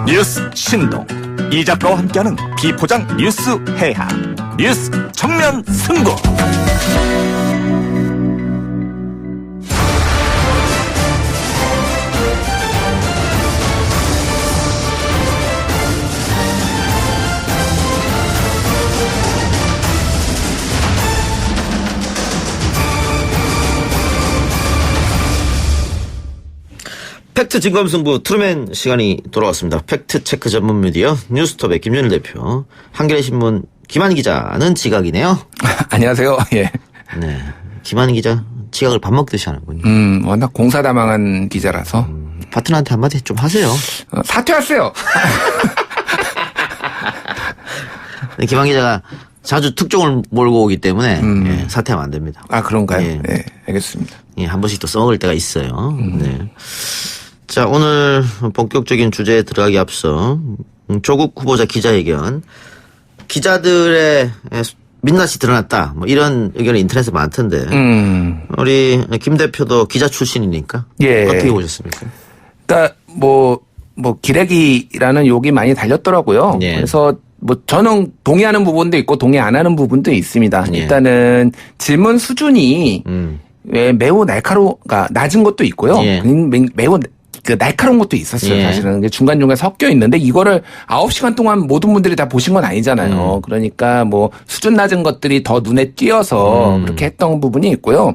뉴스 신동 이 작가와 함께하는 비포장 뉴스 해학 뉴스 정면 승부. 팩트 진검승부 트루맨 시간이 돌아왔습니다. 팩트체크 전문 미디어 뉴스톱의 김준일 대표, 한겨레신문 김한희 기자는 지각이네요. 안녕하세요. 예. 네, 김한희 기자 지각을 밥 먹듯이 하는군요. 워낙 공사다망한 기자라서. 파트너한테 한마디 좀 하세요. 사퇴하세요. 김한희 기자가 자주 특종을 몰고 오기 때문에 예, 사퇴하면 안 됩니다. 아, 그런가요? 예. 네, 알겠습니다. 예, 한 번씩 또 써먹을 때가 있어요. 네. 자, 오늘 본격적인 주제에 들어가기 앞서 조국 후보자 기자회견, 기자들의 민낯이 드러났다, 뭐 이런 의견이 인터넷에 많던데 우리 김 대표도 기자 출신이니까 예. 어떻게 보셨습니까? 그러니까 뭐 기레기라는 욕이 많이 달렸더라고요. 예. 그래서 뭐 저는 동의하는 부분도 있고 동의 안 하는 부분도 있습니다. 예. 일단은 질문 수준이 매우 날카로우가 낮은 것도 있고요. 예. 매우 그 날카로운 것도 있었어요. 예. 사실은 중간중간 섞여 있는데 이거를 9시간 동안 모든 분들이 다 보신 건 아니잖아요. 그러니까 뭐 수준 낮은 것들이 더 눈에 띄어서 그렇게 했던 부분이 있고요.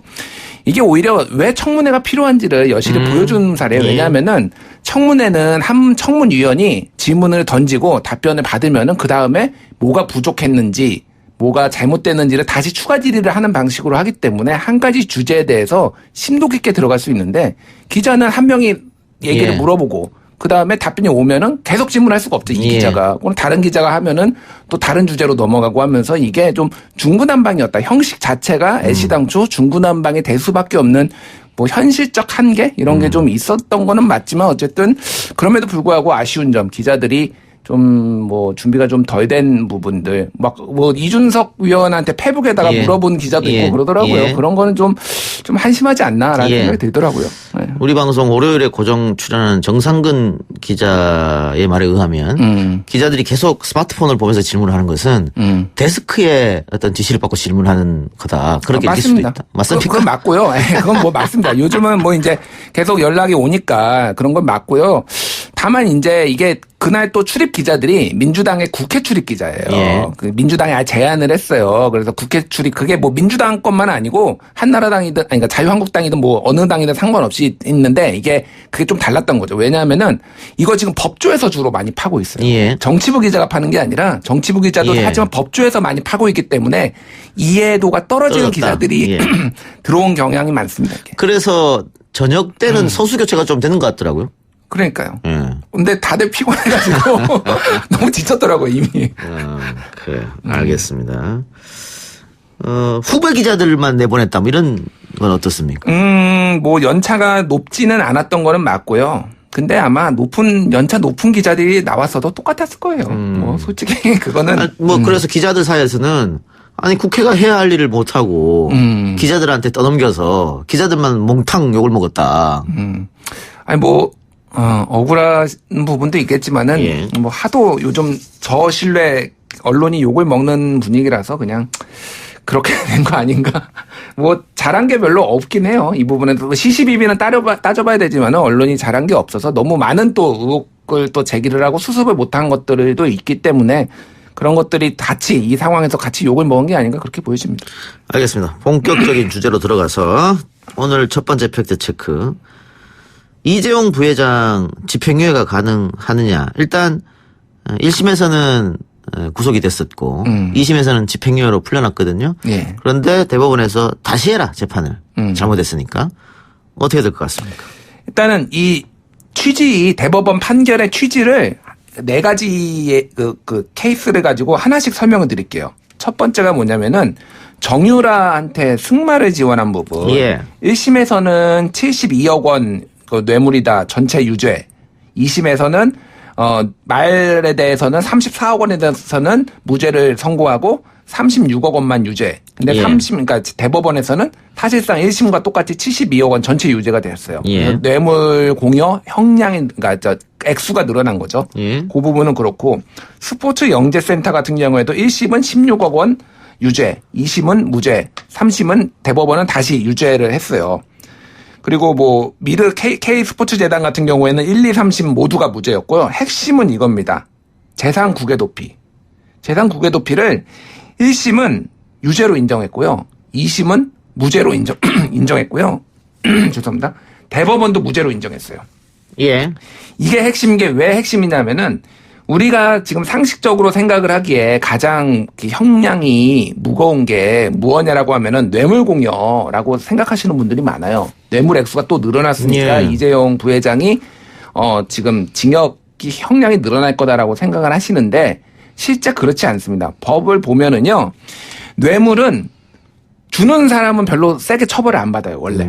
이게 오히려 왜 청문회가 필요한지를 여실히 보여준 사례예요. 예. 왜냐하면은 청문회는 한 청문위원이 질문을 던지고 답변을 받으면은 그 다음에 뭐가 부족했는지 뭐가 잘못됐는지를 다시 추가 질의를 하는 방식으로 하기 때문에 한 가지 주제에 대해서 심도 깊게 들어갈 수 있는데 기자는 한 명이 얘기를 예. 물어보고 그 다음에 답변이 오면은 계속 질문할 수가 없죠. 이 예. 기자가. 오늘 다른 기자가 하면은 또 다른 주제로 넘어가고 하면서 이게 좀 중구난방이었다. 형식 자체가 애시당초 중구난방이 될 수밖에 없는 뭐 현실적 한계 이런 게 좀 있었던 거는 맞지만 어쨌든 그럼에도 불구하고 아쉬운 점 기자들이 좀 뭐 준비가 좀 덜 된 부분들 막 뭐 이준석 위원한테 페북에다가 예. 물어본 기자도 있고 예. 그러더라고요. 예. 그런 거는 좀 한심하지 않나라는 예. 생각이 들더라고요. 네. 우리 방송 월요일에 고정 출연하는 정상근 기자의 말에 의하면 기자들이 계속 스마트폰을 보면서 질문을 하는 것은 데스크에 어떤 지시를 받고 질문하는 거다. 그렇게 느낄 수도 있다. 맞습니까? 그건 맞고요. 그건 뭐 맞습니다. 요즘은 뭐 이제 계속 연락이 오니까 그런 건 맞고요. 다만 이제 이게 그날 또 출입 기자들이 민주당의 국회 출입 기자예요. 예. 그 민주당이 아예 제안을 했어요. 그래서 국회 출입 그게 뭐 민주당 것만 아니고 한나라당이든 아니 그러니까 자유한국당이든 뭐 어느 당이든 상관없이 있는데 이게 그게 좀 달랐던 거죠. 왜냐하면은 이거 지금 법조에서 주로 많이 파고 있어요. 예. 정치부 기자가 파는 게 아니라 정치부 기자도 예. 하지만 법조에서 많이 파고 있기 때문에 이해도가 떨어지는 떨어졌다. 기자들이 예. 들어온 경향이 많습니다. 이게. 그래서 저녁 때는 소수 교체가 좀 되는 것 같더라고요. 그러니까요. 예. 근데 다들 피곤해가지고 너무 지쳤더라고요 이미. 그래. 알겠습니다. 후배 기자들만 내보냈다. 뭐 이런 건 어떻습니까? 뭐 연차가 높지는 않았던 거는 맞고요. 근데 아마 연차 높은 기자들이 나왔어도 똑같았을 거예요. 뭐 솔직히 그거는 그래서 기자들 사이에서는 아니 국회가 해야 할 일을 못 하고 기자들한테 떠넘겨서 기자들만 몽탕 욕을 먹었다. 아니 뭐 억울한 부분도 있겠지만은 예. 뭐 하도 요즘 저신뢰 언론이 욕을 먹는 분위기라서 그냥 그렇게 된 거 아닌가. 뭐 잘한 게 별로 없긴 해요. 이 부분에서 시시비비는 따져봐야 되지만은 언론이 잘한 게 없어서 너무 많은 또 의혹을 또 제기를 하고 수습을 못한 것들도 있기 때문에 그런 것들이 같이 이 상황에서 같이 욕을 먹은 게 아닌가 그렇게 보여집니다. 알겠습니다. 본격적인 주제로 들어가서 오늘 첫 번째 팩트 체크. 이재용 부회장 집행유예가 가능하느냐. 일단 1심에서는 구속이 됐었고 2심에서는 집행유예로 풀려났거든요. 예. 그런데 대법원에서 다시 해라 재판을 잘못했으니까 어떻게 될 것 같습니까? 일단은 이 대법원 판결의 취지를 4가지의 그 케이스를 가지고 하나씩 설명을 드릴게요. 첫 번째가 뭐냐면은 정유라한테 승마를 지원한 부분. 예. 1심에서는 72억 원 그 뇌물이다 전체 유죄. 2심에서는 말에 대해서는 34억 원에 대해서는 무죄를 선고하고 36억 원만 유죄. 근데 예. 그러니까 대법원에서는 사실상 1심과 똑같이 72억 원 전체 유죄가 되었어요. 예. 그래서 뇌물 공여 형량이 그러니까 액수가 늘어난 거죠. 예. 그 부분은 그렇고 스포츠 영재센터 같은 경우에도 1심은 16억 원 유죄, 2심은 무죄, 3심은 대법원은 다시 유죄를 했어요. 그리고 뭐 미르 K 스포츠 재단 같은 경우에는 1, 2, 3심 모두가 무죄였고요. 핵심은 이겁니다. 재산 국외 도피. 재산 국외 도피를 1심은 유죄로 인정했고요. 2심은 무죄로 인정했고요. 죄송합니다. 대법원도 무죄로 인정했어요. 예. 이게 핵심인 게 왜 핵심이냐면은 우리가 지금 상식적으로 생각을 하기에 가장 형량이 무거운 게 무엇냐라고 하면은 뇌물공여라고 생각하시는 분들이 많아요. 뇌물 액수가 또 늘어났으니까 예. 이재용 부회장이 지금 징역이 형량이 늘어날 거다라고 생각을 하시는데 실제 그렇지 않습니다. 법을 보면은요. 뇌물은 주는 사람은 별로 세게 처벌을 안 받아요, 원래.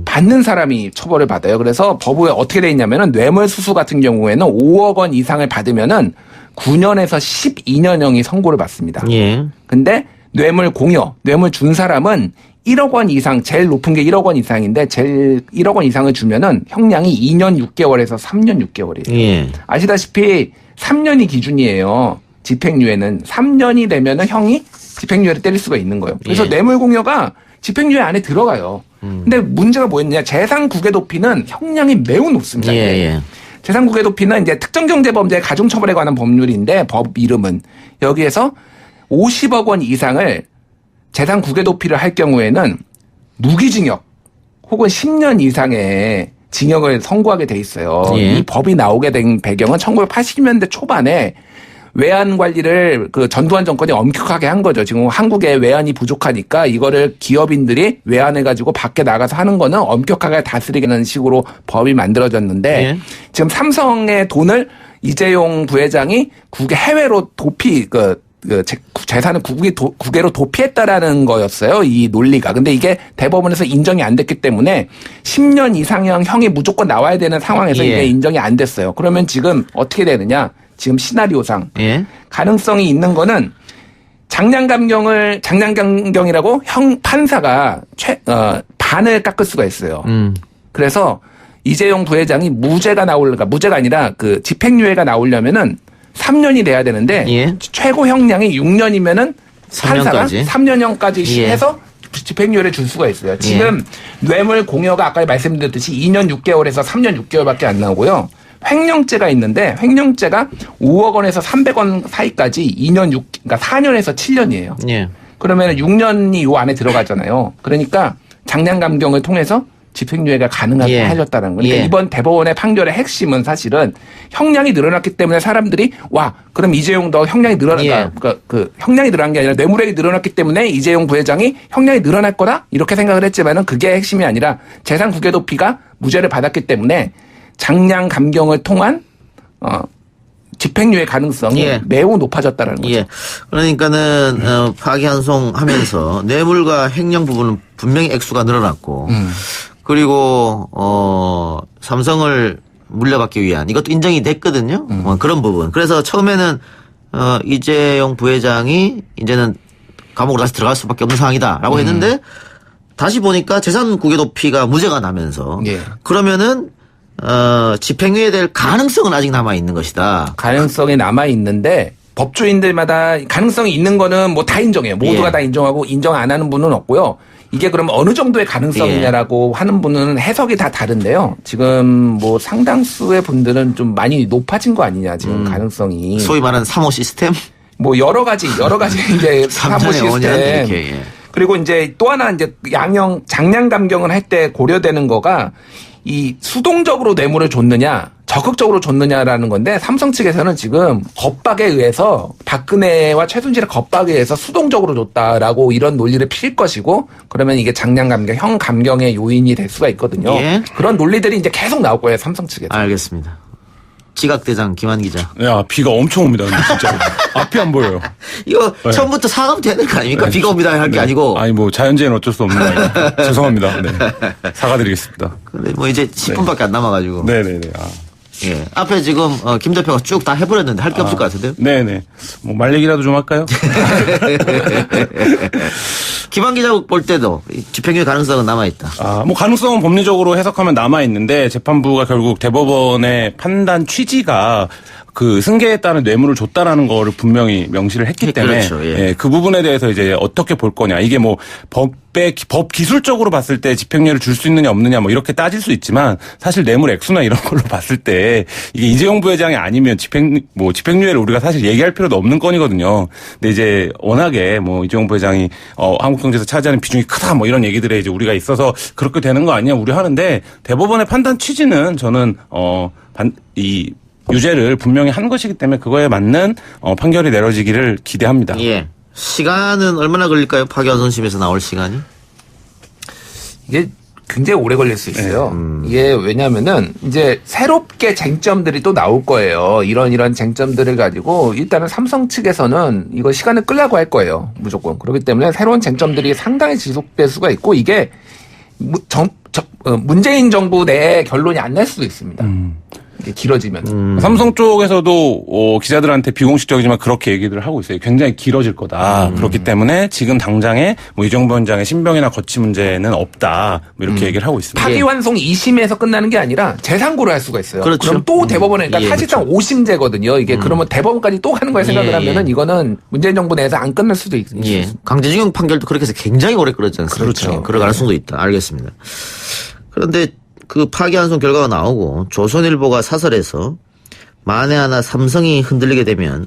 받는 사람이 처벌을 받아요. 그래서 법에 어떻게 돼 있냐면은 뇌물수수 같은 경우에는 5억 원 이상을 받으면은 9년에서 12년형이 선고를 받습니다. 예. 근데 뇌물 공여, 뇌물 준 사람은 1억 원 이상, 제일 높은 게 1억 원 이상인데 제일 1억 원 이상을 주면은 형량이 2년 6개월에서 3년 6개월이에요. 예. 아시다시피 3년이 기준이에요. 집행유예는 3년이 되면은 형이 집행유예를 때릴 수가 있는 거예요. 그래서 예. 뇌물공여가 집행유예 안에 들어가요. 근데 문제가 뭐였냐? 재산 국외 도피는 형량이 매우 높습니다. 예, 예. 재산 국외 도피는 이제 특정경제범죄 가중처벌에 관한 법률인데 법 이름은 여기에서 50억 원 이상을 재산 국외 도피를 할 경우에는 무기징역 혹은 10년 이상의 징역을 선고하게 돼 있어요. 예. 이 법이 나오게 된 배경은 1980년대 초반에 외환 관리를 그 전두환 정권이 엄격하게 한 거죠. 지금 한국에 외환이 부족하니까 이거를 기업인들이 외환을 가지고 밖에 나가서 하는 거는 엄격하게 다스리는 식으로 법이 만들어졌는데 예. 지금 삼성의 돈을 이재용 부회장이 해외로 도피 재산을 국외로 도피했다라는 거였어요. 이 논리가. 근데 이게 대법원에서 인정이 안 됐기 때문에 10년 이상형 형이 무조건 나와야 되는 상황에서 예. 이게 인정이 안 됐어요. 그러면 지금 어떻게 되느냐? 지금 시나리오상 예. 가능성이 있는 거는 장량감경이라고 판사가 반을 깎을 수가 있어요. 그래서 이재용 부회장이 무죄가 아니라 그 집행유예가 나오려면은 3년이 돼야 되는데 예. 최고 형량이 6년이면은 3년까지? 판사가 3년형까지 예. 해서 집행유예를 줄 수가 있어요. 지금 뇌물 공여가 아까 말씀드렸듯이 2년 6개월에서 3년 6개월밖에 안 나오고요. 횡령죄가 있는데 횡령죄가 5억 원에서 300원 사이까지 그러니까 4년에서 7년이에요. 예. 그러면 6년이 요 안에 들어가잖아요. 그러니까 장량감경을 통해서 집행유예가 가능하게 예. 해줬다는 거예요. 그러니까 예. 이번 대법원의 판결의 핵심은 사실은 형량이 늘어났기 때문에 사람들이 그럼 이재용도 형량이 늘어났다. 예. 그러니까 그 형량이 늘어난 게 아니라 뇌물액이 늘어났기 때문에 이재용 부회장이 형량이 늘어날 거다 이렇게 생각을 했지만은 그게 핵심이 아니라 재산 국외 도피가 무죄를 받았기 때문에 장량 감경을 통한 집행유예 가능성이 예. 매우 높아졌다는 거죠. 예. 그러니까는 파기환송하면서 뇌물과 횡령 부분은 분명히 액수가 늘어났고 그리고 삼성을 물려받기 위한 이것도 인정이 됐거든요. 그런 부분. 그래서 처음에는 이재용 부회장이 이제는 감옥으로 다시 들어갈 수밖에 없는 상황이다라고 했는데 다시 보니까 재산 국외 도피가 무죄가 나면서 예. 그러면은 집행유예 될 가능성은 아직 남아 있는 것이다. 가능성이 남아 있는데 법조인들마다 가능성이 있는 거는 뭐 다 인정해요. 모두가 예. 다 인정하고 인정 안 하는 분은 없고요. 이게 그러면 어느 정도의 가능성이냐라고 하는 분은 해석이 다 다른데요. 지금 뭐 상당수의 분들은 좀 많이 높아진 거 아니냐 지금 가능성이. 소위 말하는 3호 시스템? 뭐 여러 가지 이제 사모 3년에 5년 시스템. 이렇게. 예. 그리고 이제 또 하나 이제 장량 감경을 할 때 고려되는 거가 이 수동적으로 뇌물을 줬느냐 적극적으로 줬느냐라는 건데 삼성 측에서는 지금 겁박에 의해서 박근혜와 최순실의 겁박에 의해서 수동적으로 줬다라고 이런 논리를 필 것이고 그러면 이게 장량 감경, 형 감경의 요인이 될 수가 있거든요. 예. 그런 논리들이 이제 계속 나올 거예요 삼성 측에서. 알겠습니다. 지각대장 김한 기자. 야, 비가 엄청 옵니다. 근데 진짜 앞이 안 보여요. 이거 네. 처음부터 사과하면 되는 거 아닙니까? 비가 옵니다 할 게 아니고. 아니 뭐 자연재해는 어쩔 수 없는 거니까 죄송합니다. 네. 사과드리겠습니다. 근데 뭐 이제 10분밖에 안 남아가지고. 네네네. 아. 예. 앞에 지금 김 대표가 쭉 다 해버렸는데 할 게 없을 것 같은데요? 네네. 뭐 말 얘기라도 좀 할까요? 김한 기자국 볼 때도 집행유예 가능성은 남아있다. 뭐 가능성은 법리적으로 해석하면 남아 있는데 재판부가 결국 대법원의 판단 취지가 그 승계에 따른 뇌물을 줬다라는 거를 분명히 명시를 했기 때문에 그렇죠, 예. 예, 그 부분에 대해서 이제 어떻게 볼 거냐. 이게 뭐 법 기술적으로 봤을 때 집행유예를 줄 수 있느냐 없느냐 뭐 이렇게 따질 수 있지만 사실 뇌물 액수나 이런 걸로 봤을 때 이게 이재용 부회장이 아니면 집행유예를 우리가 사실 얘기할 필요도 없는 건이거든요. 근데 이제 워낙에 뭐 이재용 부회장이 한국 경제에서 차지하는 비중이 크다 뭐 이런 얘기들에 이제 우리가 있어서 그렇게 되는 거 아니냐 우려하는데 대법원의 판단 취지는 저는 이 유죄를 분명히 한 것이기 때문에 그거에 맞는 판결이 내려지기를 기대합니다. 예. 시간은 얼마나 걸릴까요? 파기환 선심에서 나올 시간이? 이게 굉장히 오래 걸릴 수 있어요. 이게 왜냐면은 이제 새롭게 쟁점들이 또 나올 거예요. 이런 쟁점들을 가지고 일단은 삼성 측에서는 이거 시간을 끌려고 할 거예요. 무조건. 그렇기 때문에 새로운 쟁점들이 상당히 지속될 수가 있고 이게 문재인 정부 내에 결론이 안 날 수도 있습니다. 이게 길어지면. 삼성 쪽에서도 기자들한테 비공식적이지만 그렇게 얘기를 하고 있어요. 굉장히 길어질 거다. 그렇기 때문에 지금 당장에 뭐 이정부 원장의 신병이나 거치 문제는 없다. 뭐 이렇게 얘기를 하고 있습니다. 파기환송 2심에서 끝나는 게 아니라 재상고를 할 수가 있어요. 그렇죠. 그럼 또 대법원에 그러니까 예, 사실상 그렇죠. 5심제거든요. 이게 그러면 대법원까지 또 하는 걸 생각을 예, 하면은 예. 이거는 문재인 정부 내에서 안 끝날 수도 있습니다. 예. 강제징용 판결도 그렇게 해서 굉장히 오래 끌었지 않습니까? 그렇죠. 예, 그럴 가능성도 있다. 알겠습니다. 그런데 그 파기환송 결과가 나오고 조선일보가 사설에서 만에 하나 삼성이 흔들리게 되면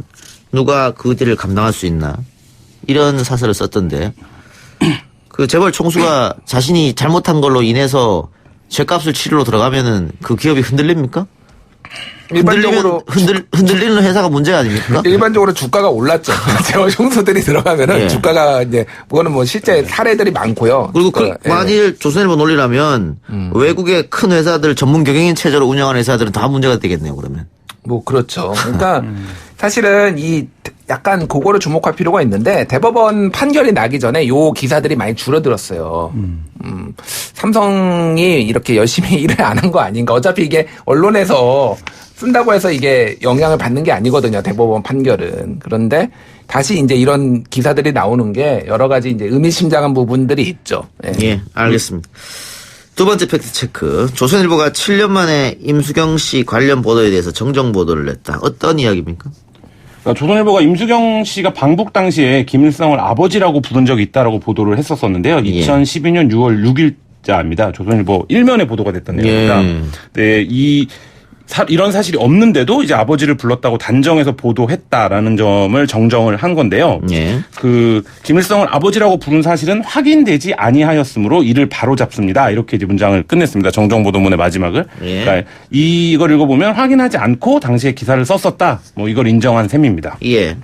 누가 그 뒤를 감당할 수 있나 이런 사설을 썼던데 그 재벌 총수가 자신이 잘못한 걸로 인해서 죗값을 치르러 들어가면은 그 기업이 흔들립니까? 일반적으로 흔들리는 회사가 문제가 아닙니까? 일반적으로 주가가 올랐죠. 재벌 총수들이 들어가면은 예. 주가가 이제 그거는 뭐 실제 사례들이 많고요. 그리고 주가가, 예. 만일 조선일보 논리라면 외국의 큰 회사들 전문 경영인 체제로 운영하는 회사들은 다 문제가 되겠네요. 그러면. 뭐 그렇죠. 그러니까 사실은 이 약간 그거를 주목할 필요가 있는데 대법원 판결이 나기 전에 요 기사들이 많이 줄어들었어요. 삼성이 이렇게 열심히 일을 안 한 거 아닌가. 어차피 이게 언론에서 쓴다고 해서 이게 영향을 받는 게 아니거든요. 대법원 판결은. 그런데 다시 이제 이런 기사들이 나오는 게 여러 가지 이제 의미심장한 부분들이 있죠. 예. 예, 알겠습니다. 두 번째 팩트체크. 조선일보가 7년 만에 임수경 씨 관련 보도에 대해서 정정 보도를 냈다. 어떤 이야기입니까? 그러니까 조선일보가 임수경 씨가 방북 당시에 김일성을 아버지라고 부른 적이 있다라고 보도를 했었었는데요. 예. 2012년 2012년 6일자입니다. 조선일보 1면에 보도가 됐던 내용입니다. 예. 네, 이런 사실이 없는데도 이제 아버지를 불렀다고 단정해서 보도했다라는 점을 정정을 한 건데요. 예. 그 김일성을 아버지라고 부른 사실은 확인되지 아니하였으므로 이를 바로잡습니다. 이렇게 이제 문장을 끝냈습니다. 정정 보도문의 마지막을. 예. 그러니까 이걸 읽어보면 확인하지 않고 당시에 기사를 썼었다. 뭐 이걸 인정한 셈입니다. 예.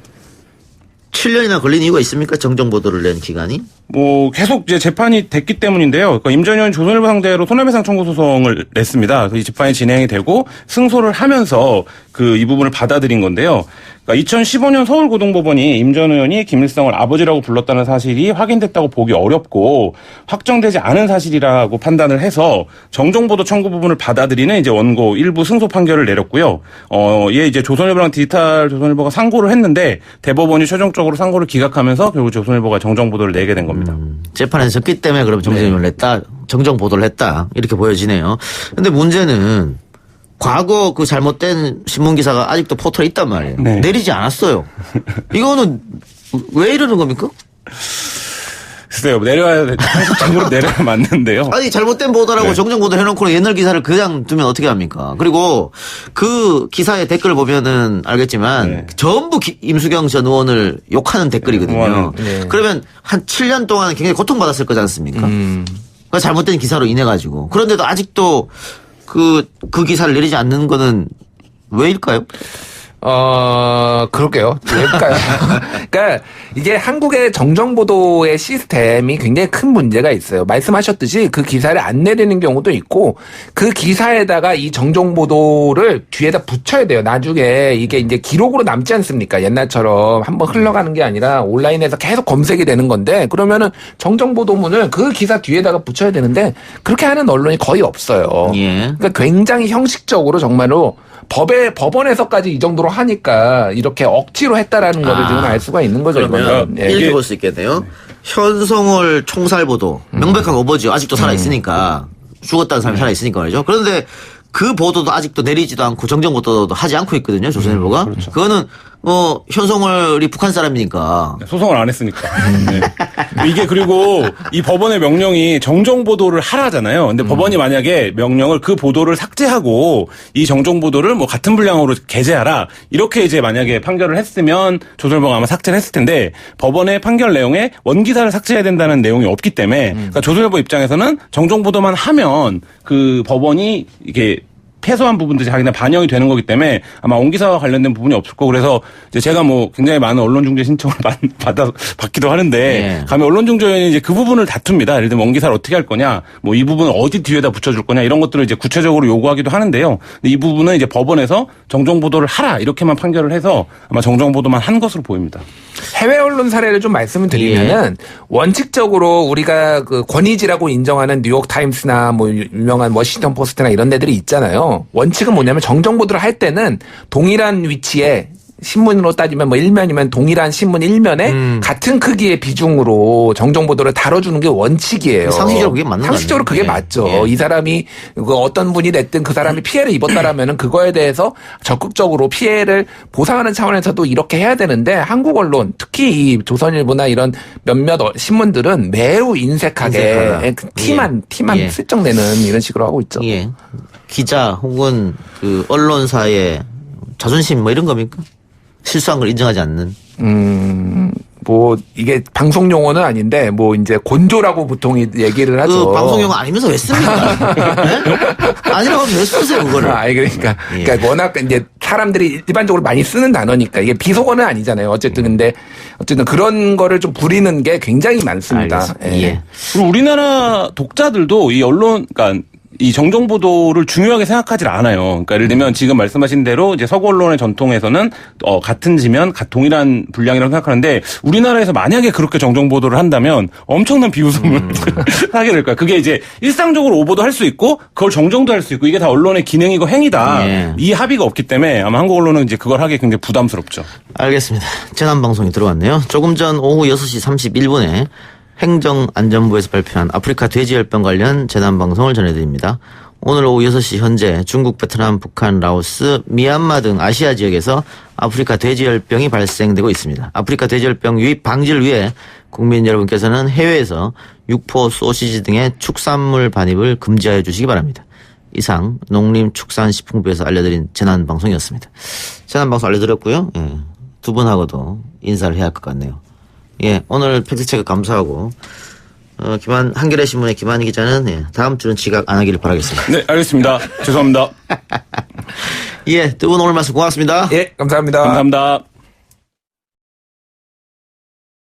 7년이나 걸린 이유가 있습니까? 정정 보도를 낸 기간이? 뭐 계속 이제 재판이 됐기 때문인데요. 그러니까 임 전 의원 조선일보 상대로 손해배상 청구 소송을 냈습니다. 이 재판이 진행이 되고 승소를 하면서 이 부분을 받아들인 건데요. 그러니까 2015년 서울고등법원이 임 전 의원이 김일성을 아버지라고 불렀다는 사실이 확인됐다고 보기 어렵고 확정되지 않은 사실이라고 판단을 해서 정정보도 청구 부분을 받아들이는 이제 원고 일부 승소 판결을 내렸고요. 얘 이제 조선일보랑 디지털 조선일보가 상고를 했는데 대법원이 최종적으로 상고를 기각하면서 결국 조선일보가 정정보도를 내게 된 겁니다. 재판에서 졌기 때문에 그럼 정정을 냈다. 정정 보도를 했다. 이렇게 보여지네요. 근데 문제는 과거 그 잘못된 신문기사가 아직도 포털에 있단 말이에요. 네. 내리지 않았어요. 이거는 왜 이러는 겁니까? 글쎄요. 현실적으로 내려야 맞는데요. 아니 잘못된 보도라고 네. 정정 보도 해놓고 옛날 기사를 그냥 두면 어떻게 합니까? 그리고 그 기사의 댓글을 보면은 알겠지만 네. 전부 임수경 전 의원을 욕하는 댓글이거든요. 네. 그러면 한 7년 동안 굉장히 고통받았을 거지 않습니까? 그 잘못된 기사로 인해 가지고 그런데도 아직도 그 기사를 내리지 않는 거는 왜일까요? 그럴게요. 왜일까요? 그러니까 이게 한국의 정정보도의 시스템이 굉장히 큰 문제가 있어요. 말씀하셨듯이 그 기사를 안 내리는 경우도 있고 그 기사에다가 이 정정보도를 뒤에다 붙여야 돼요. 나중에 이게 이제 기록으로 남지 않습니까? 옛날처럼 한번 흘러가는 게 아니라 온라인에서 계속 검색이 되는 건데 그러면은 정정보도문을 그 기사 뒤에다가 붙여야 되는데 그렇게 하는 언론이 거의 없어요. 예. 그러니까 굉장히 형식적으로 정말로 법원에서까지 이 정도로 하니까 이렇게 억지로 했다라는 거를 지금 알 수가 있는 거죠. 그러면 이거는. 예. 이렇게 볼 수 있겠네요. 현송월 총살보도 명백한 오버죠. 아직도 살아있으니까. 죽었다는 사람이 살아있으니까 말이죠. 그런데 그 보도도 아직도 내리지도 않고 정정 보도도 하지 않고 있거든요. 조선일보가. 그렇죠. 그거는 현송월이 북한 사람이니까. 소송을 안 했으니까. 네. 이게 그리고 이 법원의 명령이 정정 보도를 하라잖아요. 근데 법원이 만약에 명령을 그 보도를 삭제하고 이 정정 보도를 뭐 같은 분량으로 게재하라 이렇게 이제 만약에 판결을 했으면 조선일보가 아마 삭제를 했을 텐데 법원의 판결 내용에 원기사를 삭제해야 된다는 내용이 없기 때문에 그러니까 조선일보 입장에서는 정정 보도만 하면 그 법원이 이게 패소한 부분들이 자기네 반영이 되는 거기 때문에 아마 원기사와 관련된 부분이 없을 거고 그래서 이제 제가 뭐 굉장히 많은 언론중재 신청을 받기도 하는데 예. 가면 언론중재원이 이제 그 부분을 다툽니다. 예를 들면 원기사를 어떻게 할 거냐, 뭐 이 부분을 어디 뒤에다 붙여줄 거냐 이런 것들을 이제 구체적으로 요구하기도 하는데요. 근데 이 부분은 이제 법원에서 정정 보도를 하라 이렇게만 판결을 해서 아마 정정 보도만 한 것으로 보입니다. 해외 언론 사례를 좀 말씀을 드리면은 원칙적으로 우리가 그 권위지라고 인정하는 뉴욕 타임스나 뭐 유명한 워싱턴 포스트나 이런 데들이 있잖아요. 원칙은 뭐냐면 정정 보도를 할 때는 동일한 위치에 신문으로 따지면 뭐 일면이면 동일한 신문 일면에 같은 크기의 비중으로 정정 보도를 다뤄주는 게 원칙이에요. 상식적으로 그게 맞는 거 상식적으로 그게 아니에요? 맞죠. 예. 이 사람이 그 어떤 분이 됐든 그 사람이 피해를 입었다라면은 그거에 대해서 적극적으로 피해를 보상하는 차원에서도 이렇게 해야 되는데 한국 언론 특히 이 조선일보나 이런 몇몇 신문들은 매우 인색하게 티만 예. 슬쩍 내는 이런 식으로 하고 있죠. 예. 기자 혹은 그 언론사의 자존심 뭐 이런 겁니까? 실수한 걸 인정하지 않는. 뭐 이게 방송 용어는 아닌데 뭐 이제 곤조라고 보통 얘기를 하죠. 그 방송 용어 아니면서 왜 씁니까? 네? 아니라고 하면 왜 쓰세요 그거를? 아니 그러니까 예. 그러니까 워낙 이제 사람들이 일반적으로 많이 쓰는 단어니까 이게 비속어는 아니잖아요. 어쨌든 근데 어쨌든 그런 거를 좀 부리는 게 굉장히 많습니다. 알겠습니다. 예. 그리고 우리나라 독자들도 이 언론, 그러니까 이 정정 보도를 중요하게 생각하지 않아요. 그러니까 예를 들면 지금 말씀하신 대로 이제 서구 언론의 전통에서는 같은 지면 동일한 분량이라고 생각하는데 우리나라에서 만약에 그렇게 정정 보도를 한다면 엄청난 비웃음을 하게 될 거예요. 그게 이제 일상적으로 오보도 할 수 있고 그걸 정정도 할 수 있고 이게 다 언론의 기능이고 행위다. 예. 이 합의가 없기 때문에 아마 한국 언론은 이제 그걸 하기 굉장히 부담스럽죠. 알겠습니다. 재난방송이 들어왔네요. 조금 전 오후 6시 31분에 행정안전부에서 발표한 아프리카 돼지열병 관련 재난방송을 전해드립니다. 오늘 오후 6시 현재 중국, 베트남, 북한, 라오스, 미얀마 등 아시아 지역에서 아프리카 돼지열병이 발생되고 있습니다. 아프리카 돼지열병 유입 방지를 위해 국민 여러분께서는 해외에서 육포, 소시지 등의 축산물 반입을 금지하여 주시기 바랍니다. 이상 농림축산식품부에서 알려드린 재난방송이었습니다. 재난방송 알려드렸고요. 예, 두 분하고도 인사를 해야 할 것 같네요. 예, 오늘 팩트체크 감사하고 한겨레 신문의 김한희 기자는 예, 다음 주는 지각 안 하기를 바라겠습니다. 네, 알겠습니다. 죄송합니다. 예, 두 분 오늘 말씀 고맙습니다. 예, 감사합니다. 감사합니다.